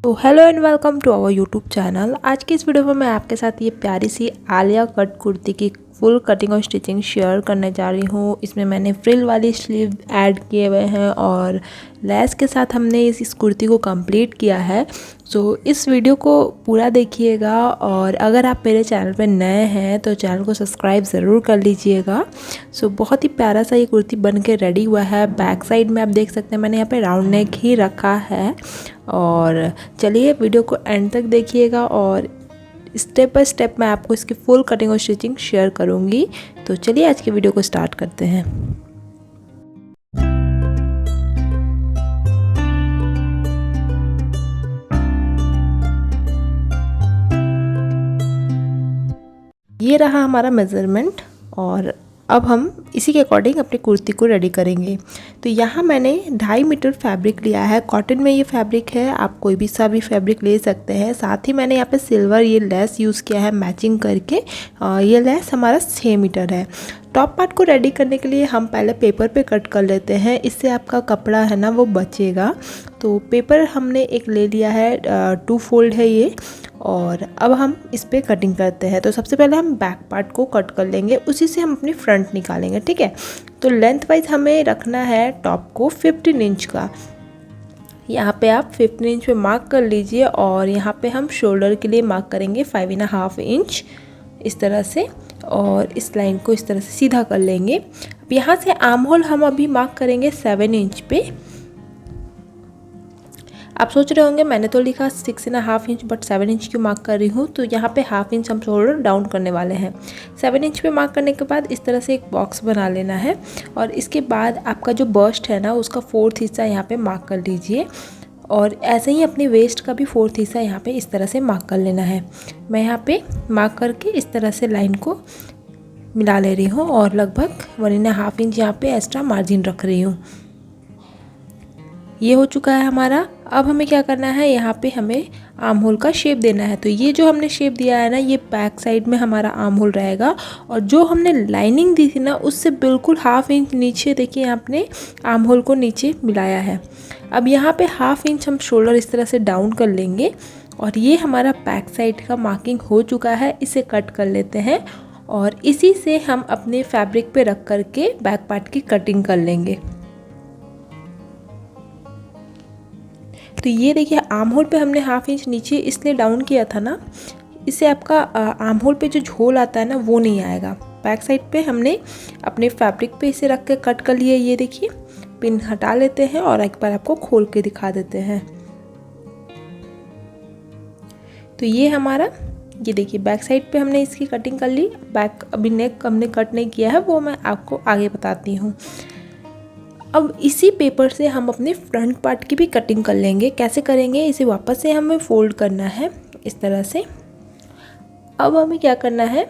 तो hello and welcome to our YouTube channel. आज की इस वीडियो में मैं आपके साथ ये प्यारी सी आलिया कट कुर्ती की फुल कटिंग और स्टिचिंग शेयर करने जा रही हूँ। इसमें मैंने फ्रिल वाली स्लीव ऐड किए हुए हैं और लेस के साथ हमने इस कुर्ती को कंप्लीट किया है। सो इस वीडियो को पूरा देखिएगा और अगर आप मेरे चैनल पर नए हैं तो चैनल को सब्सक्राइब ज़रूर कर लीजिएगा। सो बहुत ही प्यारा सा ये कुर्ती बन के रेडी हुआ है। बैक साइड में आप देख सकते हैं मैंने यहाँ पे राउंड नेक ही रखा है। और चलिए वीडियो को एंड तक देखिएगा और स्टेप बाय स्टेप मैं आपको इसकी फुल कटिंग और स्टिचिंग शेयर करूँगी। तो चलिए आज की वीडियो को स्टार्ट करते हैं। ये रहा हमारा मेज़रमेंट और अब हम इसी के अकॉर्डिंग अपनी कुर्ती को रेडी करेंगे। तो यहाँ मैंने 2.5 मीटर फैब्रिक लिया है। कॉटन में ये फैब्रिक है, आप कोई भी सा भी फैब्रिक ले सकते हैं। साथ ही मैंने यहाँ पे सिल्वर ये लेस यूज़ किया है मैचिंग करके। ये लेस हमारा 6 मीटर है। टॉप पार्ट को रेडी करने के लिए हम पहले पेपर पे कट कर लेते हैं, इससे आपका कपड़ा है ना वो बचेगा। तो पेपर हमने एक ले लिया है, 2 फोल्ड है ये। और अब हम इस पर कटिंग करते हैं। तो सबसे पहले हम बैक पार्ट को कट कर लेंगे, उसी से हम अपनी फ्रंट निकालेंगे, ठीक है। तो लेंथ वाइज हमें रखना है टॉप को 15 इंच का। यहाँ पे आप 15 इंच पे मार्क कर लीजिए और यहाँ पे हम शोल्डर के लिए मार्क करेंगे 5.5 इंच इस तरह से। और इस लाइन को इस तरह से सीधा कर लेंगे। अब यहाँ से आर्म होल हम अभी मार्क करेंगे 7 इंच पे। आप सोच रहे होंगे मैंने तो लिखा 6.5 इंच बट 7 इंच क्यों मार्क कर रही हूँ। तो यहाँ पे 1/2 इंच हम शोल्डर डाउन करने वाले हैं। 7 इंच पे मार्क करने के बाद इस तरह से एक बॉक्स बना लेना है और इसके बाद आपका जो बस्ट है ना उसका 4th हिस्सा यहाँ पे मार्क कर लीजिए। और ऐसे ही अपनी वेस्ट का भी 4th हिस्सा यहाँ पे इस तरह से मार्क कर लेना है। मैं यहाँ पे मार्क करके इस तरह से लाइन को मिला ले रही हूँ और लगभग 1.5 इंच यहाँ पे एक्स्ट्रा मार्जिन रख रही हूँ। ये हो चुका है हमारा। अब हमें क्या करना है, यहाँ पे हमें आर्म होल का शेप देना है। तो ये जो हमने शेप दिया है ना, ये बैक साइड में हमारा आर्म होल रहेगा। और जो हमने लाइनिंग दी थी ना उससे बिल्कुल 1/2 इंच नीचे देखिए आपने आर्म होल को नीचे मिलाया है। अब यहाँ पे 1/2 इंच हम शोल्डर इस तरह से डाउन कर लेंगे और ये हमारा बैक साइड का मार्किंग हो चुका है। इसे कट कर लेते हैं और इसी से हम अपने फैब्रिक पे रख करके बैक पार्ट की कटिंग कर लेंगे। तो ये देखिए आर्म होल पे हमने 1/2 इंच नीचे इसलिए डाउन किया था ना, इससे आपका आर्म होल पे जो झोल आता है ना वो नहीं आएगा। बैक साइड पे हमने अपने फैब्रिक पे इसे रख के कट कर लिया। ये देखिए पिन हटा लेते हैं और एक बार आपको खोल के दिखा देते हैं। तो ये हमारा, ये देखिए बैक साइड पे हमने इसकी कटिंग कर ली। बैक अभी नेक हमने कट नहीं किया है, वो मैं आपको आगे बताती हूँ। अब इसी पेपर से हम अपने फ्रंट पार्ट की भी कटिंग कर लेंगे। कैसे करेंगे, इसे वापस से हमें फोल्ड करना है इस तरह से। अब हमें क्या करना है,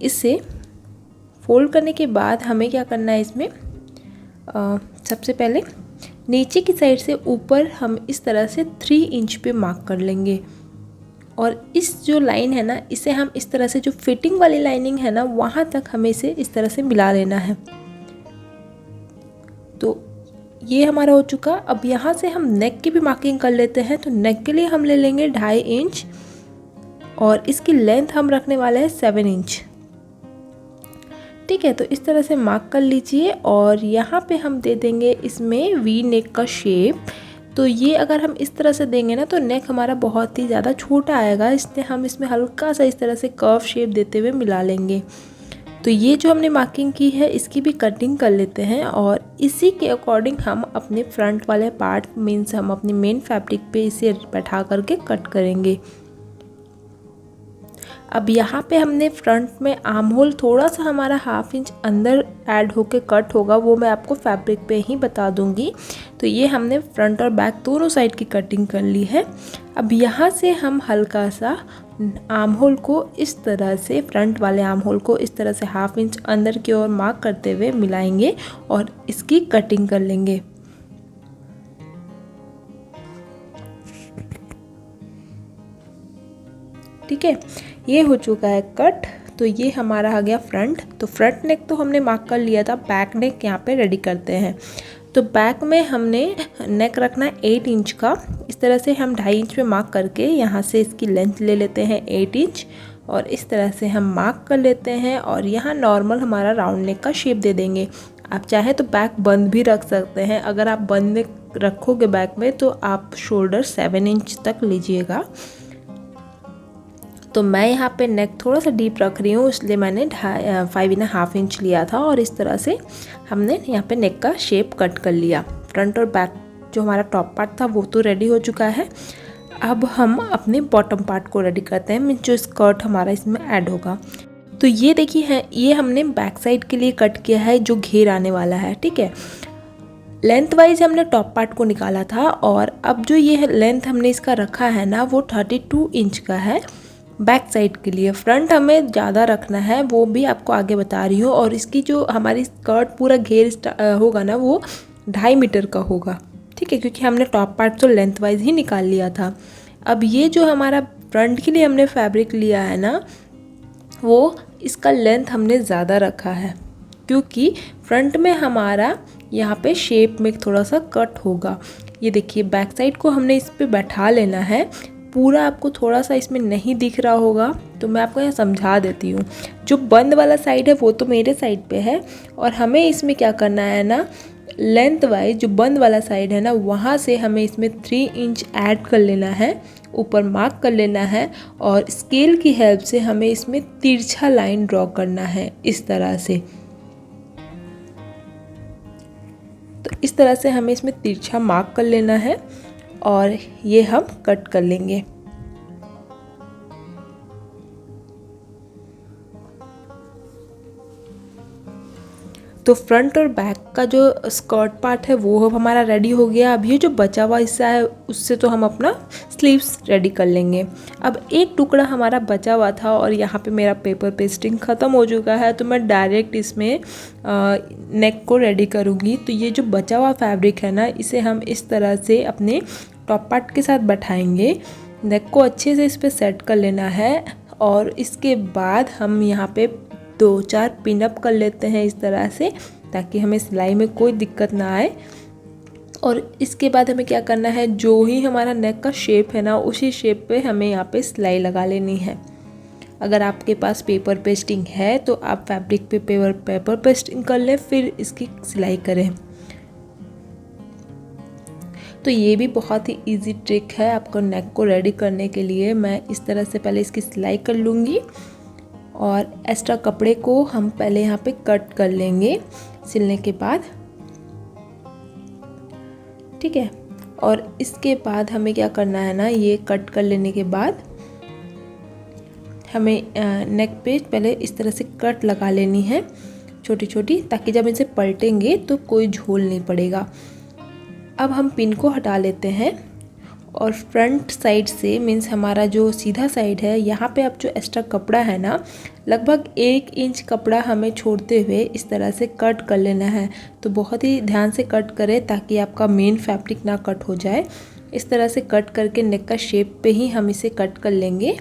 इसे फोल्ड करने के बाद हमें क्या करना है, इसमें सबसे पहले नीचे की साइड से ऊपर हम इस तरह से 3 इंच पे मार्क कर लेंगे। और इस जो लाइन है ना, इसे हम इस तरह से जो फिटिंग वाली लाइनिंग है ना वहाँ तक हमें इसे इस तरह से मिला लेना है। तो ये हमारा हो चुका। अब यहाँ से हम नेक की भी मार्किंग कर लेते हैं। तो नेक के लिए हम ले लेंगे 2.5 इंच और इसकी लेंथ हम रखने वाले हैं 7 इंच, ठीक है। तो इस तरह से मार्क कर लीजिए और यहाँ पे हम दे देंगे इसमें वी नेक का शेप। तो ये अगर हम इस तरह से देंगे ना तो नेक हमारा बहुत ही ज़्यादा छोटा आएगा, इसलिए हम इसमें हल्का सा इस तरह से कर्व शेप देते हुए मिला लेंगे। तो ये जो हमने मार्किंग की है इसकी भी कटिंग कर लेते हैं और इसी के अकॉर्डिंग हम अपने फ्रंट वाले पार्ट मीन्स हम अपनी मेन फैब्रिक पे इसे बैठा करके कट करेंगे। अब यहाँ पे हमने फ्रंट में आर्म होल थोड़ा सा हमारा 1/2 इंच अंदर ऐड होके कट होगा, वो मैं आपको फैब्रिक पे ही बता दूंगी। तो ये हमने फ्रंट और बैक दोनों साइड की कटिंग कर ली है। अब यहाँ से हम हल्का सा आर्म होल को इस तरह से, फ्रंट वाले आर्म होल को इस तरह से 1/2 इंच अंदर की ओर मार्क करते हुए मिलाएंगे और इसकी कटिंग कर लेंगे। ठीक है, ये हो चुका है कट। तो ये हमारा आ गया फ्रंट। तो फ्रंट नेक तो हमने मार्क कर लिया था, बैक नेक यहाँ पे रेडी करते हैं। तो बैक में हमने नेक रखना है 8 इंच का। इस तरह से हम 2.5 इंच पे मार्क करके यहाँ से इसकी लेंथ ले लेते हैं 8 इंच और इस तरह से हम मार्क कर लेते हैं और यहाँ नॉर्मल हमारा राउंड नेक का शेप दे देंगे। आप चाहे तो बैक बंद भी रख सकते हैं। अगर आप बंद रखोगे बैक में तो आप शोल्डर 7 इंच तक लीजिएगा। तो मैं यहाँ पे नेक थोड़ा सा डीप रख रही हूँ, इसलिए मैंने 5.5 इंच लिया था और इस तरह से हमने यहाँ पे नेक का शेप कट कर लिया। फ्रंट और बैक जो हमारा टॉप पार्ट था वो तो रेडी हो चुका है। अब हम अपने बॉटम पार्ट को रेडी करते हैं, मीन्स जो स्कर्ट हमारा इसमें ऐड होगा। तो ये देखिए है, ये हमने बैक साइड के लिए कट किया है जो घेर आने वाला है। ठीक है, लेंथ वाइज हमने टॉप पार्ट को निकाला था और अब जो ये लेंथ हमने इसका रखा है ना वो 32 इंच का है बैक साइड के लिए। फ्रंट हमें ज़्यादा रखना है, वो भी आपको आगे बता रही हूँ। और इसकी जो हमारी स्कर्ट पूरा घेर होगा ना वो 2.5 मीटर का होगा। ठीक है, क्योंकि हमने टॉप पार्ट तो लेंथ वाइज ही निकाल लिया था। अब ये जो हमारा फ्रंट के लिए हमने फैब्रिक लिया है ना वो इसका लेंथ हमने ज़्यादा रखा है, क्योंकि फ्रंट में हमारा यहाँ पे शेप में थोड़ा सा कट होगा। ये देखिए बैक साइड को हमने इस पे बैठा लेना है। पूरा आपको थोड़ा सा इसमें नहीं दिख रहा होगा तो मैं आपको यहाँ समझा देती हूँ। जो बंद वाला साइड है वो तो मेरे साइड पे है और हमें इसमें क्या करना है ना, लेंथ वाइज जो बंद वाला साइड है ना वहाँ से हमें इसमें 3 इंच ऐड कर लेना है, ऊपर मार्क कर लेना है और स्केल की हेल्प से हमें इसमें तिरछा लाइन ड्रॉ करना है इस तरह से। तो इस तरह से हमें इसमें तिरछा मार्क कर लेना है और ये हम कट कर लेंगे। तो फ्रंट और बैक का जो स्कर्ट पार्ट है वो अब हमारा रेडी हो गया। अब ये जो बचा हुआ हिस्सा है उससे तो हम अपना स्लीव्स रेडी कर लेंगे। अब एक टुकड़ा हमारा बचा हुआ था और यहाँ पे मेरा पेपर पेस्टिंग ख़त्म हो चुका है, तो मैं डायरेक्ट इसमें नेक को रेडी करूँगी। तो ये जो बचा हुआ फैब्रिक है ना इसे हम इस तरह से अपने टॉप पार्ट के साथ बैठाएंगे। नेक को अच्छे से इस पर सेट कर लेना है और इसके बाद हम यहाँ पे 2-4 पिनअप कर लेते हैं इस तरह से, ताकि हमें सिलाई में कोई दिक्कत ना आए। और इसके बाद हमें क्या करना है, जो ही हमारा नेक का शेप है ना उसी शेप पे हमें यहाँ पे सिलाई लगा लेनी है। अगर आपके पास पेपर पेस्टिंग है तो आप फैब्रिक पे पेपर पेस्टिंग कर लें, फिर इसकी सिलाई करें। तो ये भी बहुत ही इजी ट्रिक है आपको नेक को रेडी करने के लिए। मैं इस तरह से पहले इसकी सिलाई कर लूँगी और एक्स्ट्रा कपड़े को हम पहले यहाँ पे कट कर लेंगे सिलने के बाद। ठीक है, और इसके बाद हमें क्या करना है ना, ये कट कर लेने के बाद हमें नेक पे पहले इस तरह से कट लगा लेनी है छोटी छोटी, ताकि जब इसे पलटेंगे तो कोई झोल नहीं पड़ेगा। अब हम पिन को हटा लेते हैं और फ्रंट साइड से मीन्स हमारा जो सीधा साइड है यहाँ पे अब जो एक्स्ट्रा कपड़ा है ना लगभग 1 इंच कपड़ा हमें छोड़ते हुए इस तरह से कट कर लेना है। तो बहुत ही ध्यान से कट करें ताकि आपका मेन फैब्रिक ना कट हो जाए। इस तरह से कट करके नेक का शेप पे ही हम इसे कट कर लेंगे।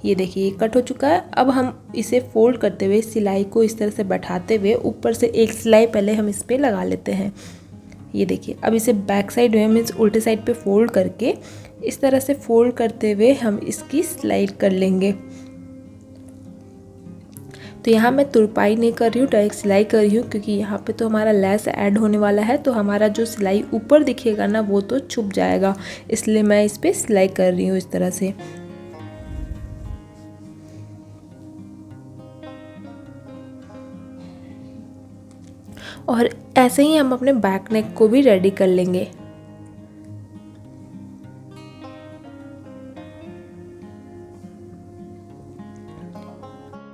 ये देखिए कट हो चुका है। अब हम इसे फोल्ड करते हुए सिलाई को इस तरह से बैठाते हुए ऊपर से एक सिलाई पहले हम इस पर लगा लेते हैं। ये देखिए अब इसे बैक साइड में मीन्स उल्टे साइड पे फोल्ड करके इस तरह से फोल्ड करते हुए हम इसकी सिलाई कर लेंगे। तो यहाँ मैं तुरपाई नहीं कर रही हूँ, डायरेक्ट सिलाई कर रही हूँ, क्योंकि यहाँ पे तो हमारा लेस ऐड होने वाला है तो हमारा जो सिलाई ऊपर दिखेगा ना वो तो छुप जाएगा, इसलिए मैं इस पर सिलाई कर रही हूँ इस तरह से। और ऐसे ही हम अपने बैक नेक को भी रेडी कर लेंगे।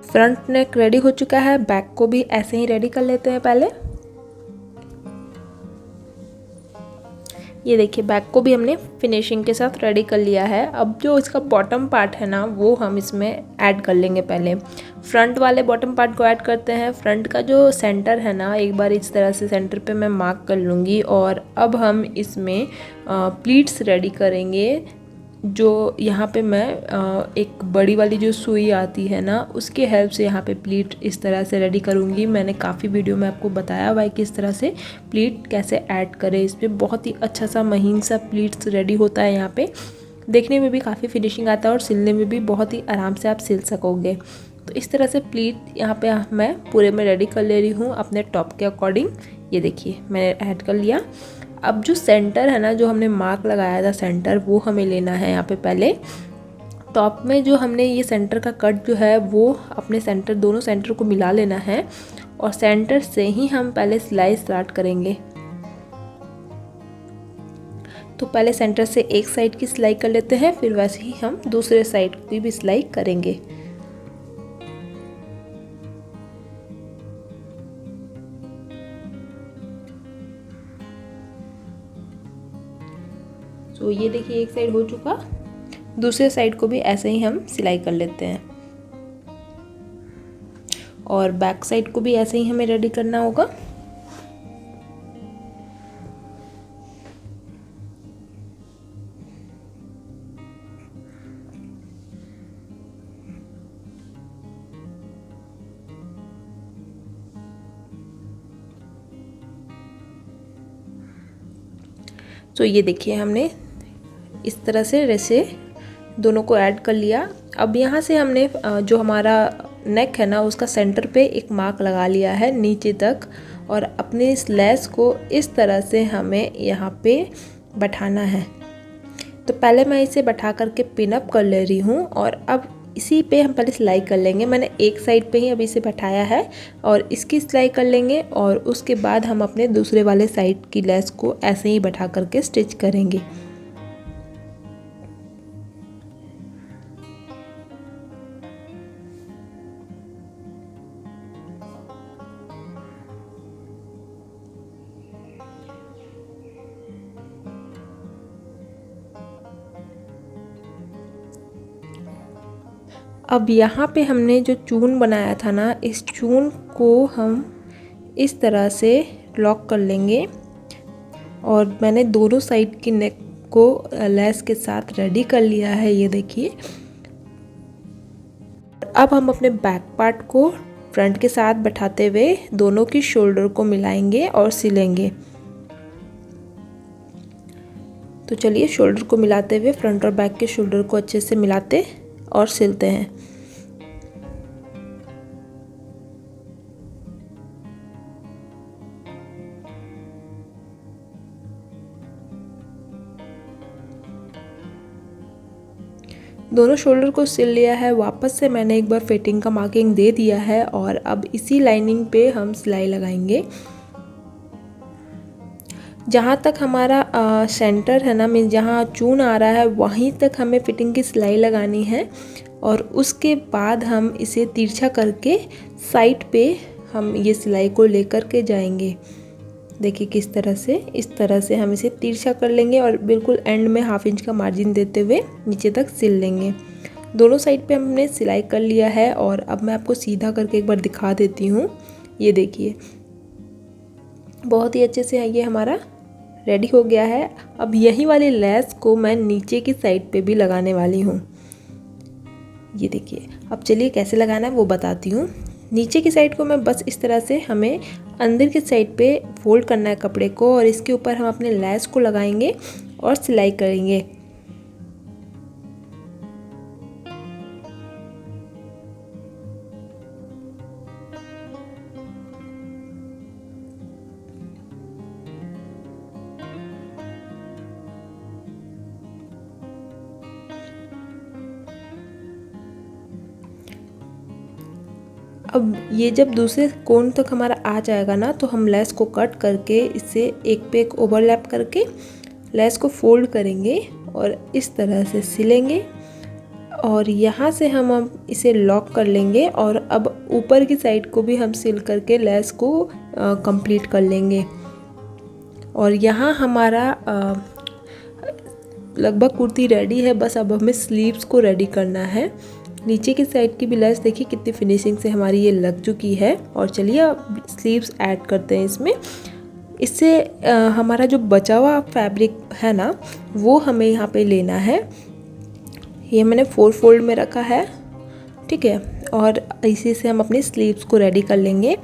फ्रंट नेक रेडी हो चुका है, बैक को भी ऐसे ही रेडी कर लेते हैं पहले। ये देखिए बैक को भी हमने फिनिशिंग के साथ रेडी कर लिया है। अब जो इसका बॉटम पार्ट है ना वो हम इसमें ऐड कर लेंगे। पहले फ्रंट वाले बॉटम पार्ट को ऐड करते हैं। फ्रंट का जो सेंटर है ना एक बार इस तरह से सेंटर पे मैं मार्क कर लूँगी और अब हम इसमें प्लीट्स रेडी करेंगे। जो यहाँ पे मैं एक बड़ी वाली जो सुई आती है ना, उसके हेल्प से यहाँ पे प्लीट इस तरह से रेडी करूँगी। मैंने काफ़ी वीडियो में आपको बताया हुआ है कि इस तरह से प्लीट कैसे ऐड करें। इसमें बहुत ही अच्छा सा महीन सा प्लीट्स रेडी होता है। यहाँ पे देखने में भी काफ़ी फिनिशिंग आता है और सिलने में भी बहुत ही आराम से आप सिल सकोगे। तो इस तरह से प्लीट यहाँ पे मैं पूरे में रेडी कर ले रही हूँ अपने टॉप के अकॉर्डिंग। ये देखिए मैंने ऐड कर लिया। अब जो सेंटर है ना, जो हमने मार्क लगाया था सेंटर, वो हमें लेना है। यहाँ पे पहले टॉप में जो हमने ये सेंटर का कट जो है वो अपने सेंटर, दोनों सेंटर को मिला लेना है और सेंटर से ही हम पहले सिलाई स्टार्ट करेंगे। तो पहले सेंटर से एक साइड की सिलाई कर लेते हैं, फिर वैसे ही हम दूसरे साइड की भी सिलाई करेंगे। तो ये देखिए एक साइड हो चुका, दूसरे साइड को भी ऐसे ही हम सिलाई कर लेते हैं और बैक साइड को भी ऐसे ही हमें रेडी करना होगा। तो ये देखिए हमने इस तरह से रेसे दोनों को ऐड कर लिया। अब यहाँ से हमने जो हमारा नेक है ना, उसका सेंटर पे एक मार्क लगा लिया है नीचे तक और अपने इस लेस को इस तरह से हमें यहाँ पे बैठाना है। तो पहले मैं इसे बैठा करके पिन अप कर ले रही हूँ और अब इसी पे हम पहले सिलाई कर लेंगे। मैंने एक साइड पे ही अभी इसे बैठाया है और इसकी सिलाई कर लेंगे और उसके बाद हम अपने दूसरे वाले साइड की लेस को ऐसे ही बैठा करके स्टिच करेंगे। अब यहाँ पे हमने जो चून बनाया था ना, इस चून को हम इस तरह से लॉक कर लेंगे और मैंने दोनों साइड की नेक को लेस के साथ रेडी कर लिया है। ये देखिए। अब हम अपने बैक पार्ट को फ्रंट के साथ बैठाते हुए दोनों की शोल्डर को मिलाएंगे और सिलेंगे। तो चलिए शोल्डर को मिलाते हुए फ्रंट और बैक के शोल्डर को अच्छे से मिलाते और सिलते हैं। दोनों शोल्डर को सिल लिया है। वापस से मैंने एक बार फिटिंग का मार्किंग दे दिया है और अब इसी लाइनिंग पे हम सिलाई लगाएंगे। जहाँ तक हमारा सेंटर है ना, मीन जहाँ चून आ रहा है वहीं तक हमें फिटिंग की सिलाई लगानी है और उसके बाद हम इसे तिरछा करके साइड पे हम ये सिलाई को लेकर के जाएंगे। देखिए किस तरह से, इस तरह से हम इसे तिरछा कर लेंगे और बिल्कुल एंड में 1/2 इंच का मार्जिन देते हुए नीचे तक सिल लेंगे। दोनों साइड पे हमने सिलाई कर लिया है और अब मैं आपको सीधा करके एक बार दिखा देती हूँ। ये देखिए बहुत ही अच्छे से ये हमारा रेडी हो गया है। अब यही वाली लेस को मैं नीचे की साइड पे भी लगाने वाली हूँ। ये देखिए। अब चलिए कैसे लगाना है वो बताती हूँ। नीचे की साइड को मैं बस इस तरह से हमें अंदर की साइड पे फोल्ड करना है कपड़े को और इसके ऊपर हम अपने लेस को लगाएंगे और सिलाई करेंगे। अब ये जब दूसरे कोण तक हमारा आ जाएगा ना, तो हम लेस को कट करके इसे एक पे एक ओवरलैप करके लेस को फोल्ड करेंगे और इस तरह से सिलेंगे और यहाँ से हम अब इसे लॉक कर लेंगे और अब ऊपर की साइड को भी हम सिल करके लेस को कंप्लीट कर लेंगे। और यहाँ हमारा लगभग कुर्ती रेडी है। बस अब हमें स्लीव्स को रेडी करना है। नीचे की साइड की भी लेस देखिए कितनी फिनिशिंग से हमारी ये लग चुकी है। और चलिए अब स्लीव्स ऐड करते हैं इसमें। इससे हमारा जो बचा हुआ फैब्रिक है ना, वो हमें यहाँ पे लेना है ये मैंने 4 फोल्ड में रखा है, ठीक है। और इसी से हम अपनी स्लीव्स को रेडी कर लेंगे।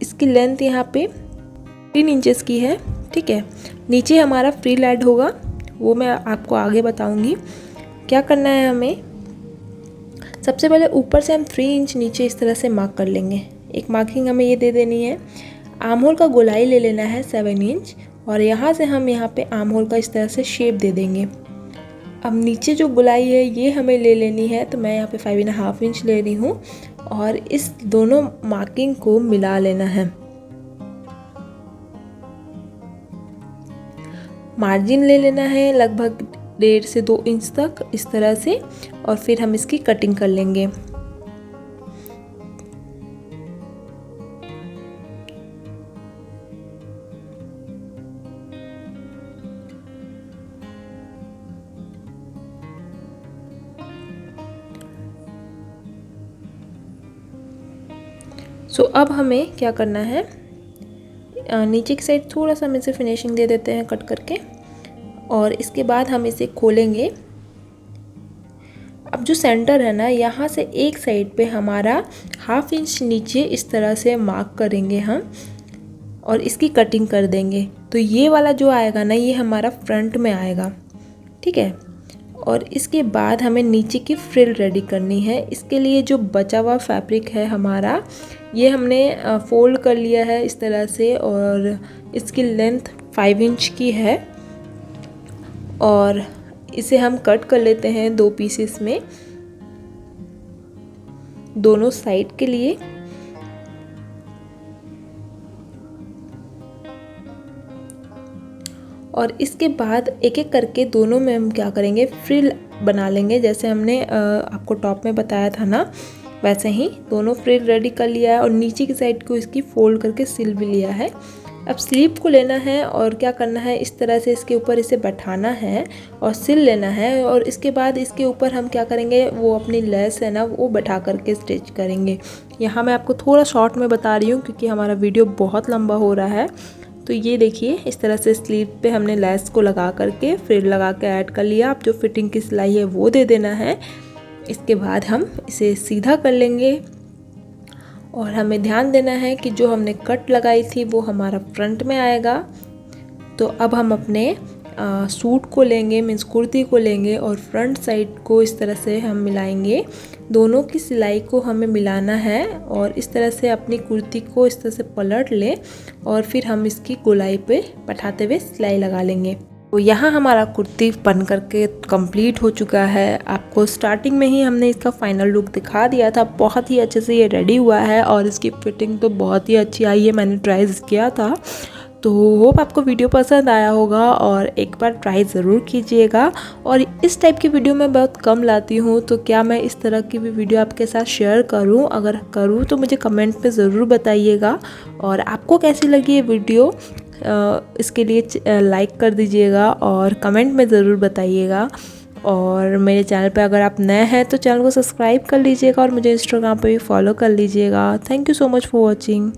इसकी लेंथ यहाँ पे 3 इंचेस की है, ठीक है। नीचे हमारा फ्रिल ऐड होगा, वो मैं आपको आगे बताऊंगी। क्या करना है हमें, सबसे पहले ऊपर से हम 3 इंच नीचे इस तरह से मार्क कर लेंगे। एक मार्किंग हमें ये दे देनी है। आर्म होल का गोलाई ले लेना है 7 इंच, और यहाँ से हम यहाँ पे आर्म होल का इस तरह से शेप दे देंगे। अब नीचे जो गोलाई है ये हमें ले लेनी है, तो मैं यहाँ पे 5.5 इंच ले रही हूँ और इस दोनों मार्किंग को मिला लेना है। मार्जिन ले लेना है लगभग 1.5 से 2 इंच तक इस तरह से, और फिर हम इसकी कटिंग कर लेंगे। सो अब हमें क्या करना है, नीचे की साइड थोड़ा सा हम इसे फिनिशिंग दे देते हैं कट करके, और इसके बाद हम इसे खोलेंगे। अब जो सेंटर है ना, यहाँ से एक साइड पे हमारा 1/2 इंच नीचे इस तरह से मार्क करेंगे हम, और इसकी कटिंग कर देंगे। तो ये वाला जो आएगा ना, ये हमारा फ्रंट में आएगा, ठीक है। और इसके बाद हमें नीचे की फ्रिल रेडी करनी है। इसके लिए जो बचा हुआ फैब्रिक है हमारा, ये हमने फोल्ड कर लिया है इस तरह से, और इसकी लेंथ 5 इंच की है, और इसे हम कट कर लेते हैं 2 पीसेस में दोनों साइड के लिए। और इसके बाद एक एक करके दोनों में हम क्या करेंगे, फ्रिल बना लेंगे। जैसे हमने आपको टॉप में बताया था ना, वैसे ही दोनों फ्रिल रेडी कर लिया है, और नीचे की साइड को इसकी फोल्ड करके सिल भी लिया है। अब स्लीव को लेना है और क्या करना है, इस तरह से इसके ऊपर इसे बैठाना है और सिल लेना है, और इसके बाद इसके ऊपर हम क्या करेंगे, वो अपनी लेस है ना, वो बैठा करके स्टिच करेंगे। यहाँ मैं आपको थोड़ा शॉर्ट में बता रही हूँ क्योंकि हमारा वीडियो बहुत लंबा हो रहा है। तो ये देखिए, इस तरह से स्लीव पे हमने लेस को लगा करके फ्रिल लगा के ऐड कर लिया। अब जो फिटिंग की सिलाई है वो दे देना है। इसके बाद हम इसे सीधा कर लेंगे, और हमें ध्यान देना है कि जो हमने कट लगाई थी वो हमारा फ्रंट में आएगा। तो अब हम अपने सूट को लेंगे, मीन्स कुर्ती को लेंगे, और फ्रंट साइड को इस तरह से हम मिलाएंगे। दोनों की सिलाई को हमें मिलाना है, और इस तरह से अपनी कुर्ती को इस तरह से पलट लें, और फिर हम इसकी गोलाई पे बैठाते हुए सिलाई लगा लेंगे। तो यहाँ हमारा कुर्ती बन करके कंप्लीट हो चुका है। आपको स्टार्टिंग में ही हमने इसका फाइनल लुक दिखा दिया था। बहुत ही अच्छे से ये रेडी हुआ है, और इसकी फिटिंग तो बहुत ही अच्छी आई है, मैंने ट्राई किया था। तो होप आपको वीडियो पसंद आया होगा, और एक बार ट्राई ज़रूर कीजिएगा। और इस टाइप की वीडियो मैं बहुत कम लाती हूँ, तो क्या मैं इस तरह की भी वीडियो आपके साथ शेयर करूँ? अगर करूँ तो मुझे कमेंट पे ज़रूर बताइएगा। और आपको कैसी लगी ये वीडियो, इसके लिए लाइक कर दीजिएगा और कमेंट में ज़रूर बताइएगा। और मेरे चैनल पे अगर आप नए हैं तो चैनल को सब्सक्राइब कर लीजिएगा, और मुझे इंस्टाग्राम पे भी फॉलो कर लीजिएगा। Thank you so much for watching.